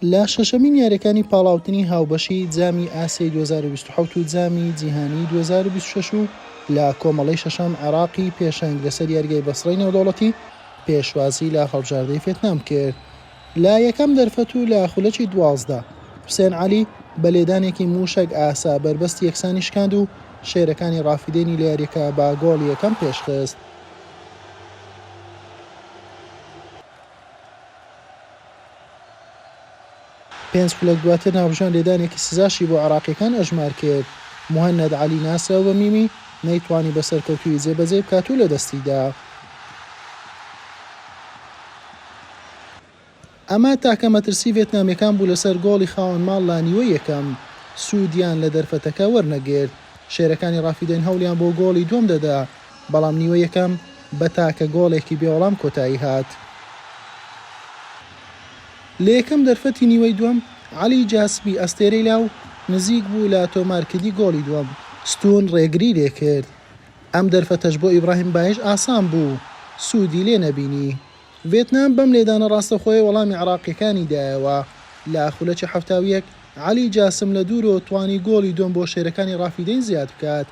لە شەشەمین یاریەکانی پاڵاوتنی هاوبەشی جامی ئاسیای 2027 و جامی جیهانی 2026 و لە کۆمەڵەی شەشەم عێراقی پێشەنگ لەسەر یاریگای بەسڕەی نێودەوڵەتی پێشوازی لە هەڵبژاردەی ڤێتنام کرد. لە یەکەم دەرفەت و لە خولەکی 12 حوسێن عەلی بە لێدانێکی موشک ئاسا بربەستی یەکسانی شکاند و شێرەکانی ڕافیدێنی لە یاریەکە با گۆڵی یەکەم پێشخست. پێنج خولەک دواتر ناوبژان لێدانێکی سزاشی بۆ عێراقیەکان ئەژمار کرد. موهەنەد عەلی ناسراو بە میمی نەیتوانی بە سەرکەوتووی جێبەجێ بکات و لە دەستیدا. ئەمە تاکە مەترسی ڤێتنامیەکان بوو لەسەر گۆڵی خاوەن ماڵ لە نیوەی یەکەم سوودیان لە دەرفەتەکە وەرنەگرت. شێرەکانی ڕافیدەین هەوڵیان بۆ گۆڵی دووەم دەدا، بەڵام نیوە یەکەم بە تاکە گۆڵێکی بێوەڵام کۆتایی هات. لە یەکەم دەرفەتی نیوەی دووەم عەلی جاسبی ئەستێرەی لاو نزیک بوو لە تۆمارکردی گۆڵی دووەم، ستون ڕێگری لێ کرد. ئەم دەرفەتەش بۆ ئیبراهیم باهیش ئاسان بوو، سوودی لێ نەبینی. ڤێتنام بەم لێدانە ڕاستەخۆی وەڵامی عێراقیەکانی دایەوە. لە خولەکی حەفتاویەک عەلی جاسم لە دوورەوە توانی گۆڵی دووەم بۆ شێرەکانی ڕافیدەین زیاد بکات.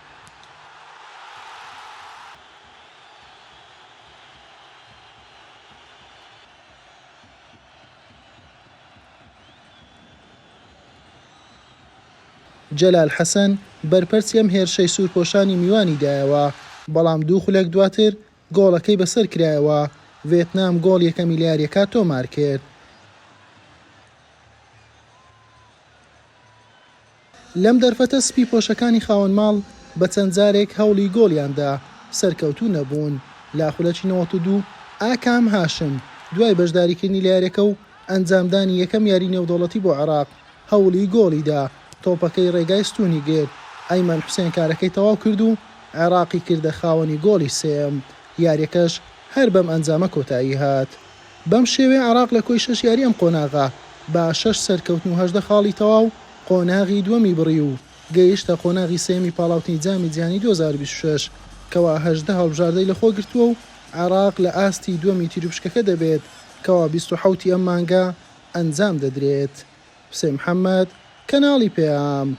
جەلال حەسەن بەرپەرچی ئەم هێرشەی سوورپۆشانی میوانی دایەوە، بەڵام دوو خولەک دواتر گۆڵەکەی بەسەر کرایەوە. ڤێتنام گۆڵ یەکەمی لە یاریەکە تۆمار کرد. لەم دەرفەتە سپی پۆشەکانی خاوەن ماڵ بە چەند جارێک هەوڵی گۆڵیاندا سەرکەوتوو نەبوون. لا خولەکی 92 ئاکام هاشم دوای بەشداریکردنی لە یاریەکە و ئەنجامدانی یەکەم یاری نێودەوڵەتی بۆ عێراق هەوڵی گۆڵیدا، تۆپەکەی ڕێگای ستونی گرت. ئەیمەن حوسێن کارەکەی تەواو کرد و عێراقی کردە خاوەنی گۆڵی سێم. یاریەکەش هەر بەم ئەنجامە کۆتایی هات. بەم شێوەیە عێراق لە کۆی 6 یاری ئەم قۆناغا با 6 سەرکەوتن و 18 خاڵی تەواو قۆناغی دووەمی بڕی و گەیشتە قۆناغی سێمی پاڵاوتنی جامی جیهانی 2026 کەوا 18 هەڵبژاردەی لەخۆ گرتووە و عێراق لە ئاستی دووەمی تیرروپشکەکە دەبێت کەوا 27 ئەم مانگە ئەنجام دەدرێت. حوسێن محەممەد، کەناڵی پێام.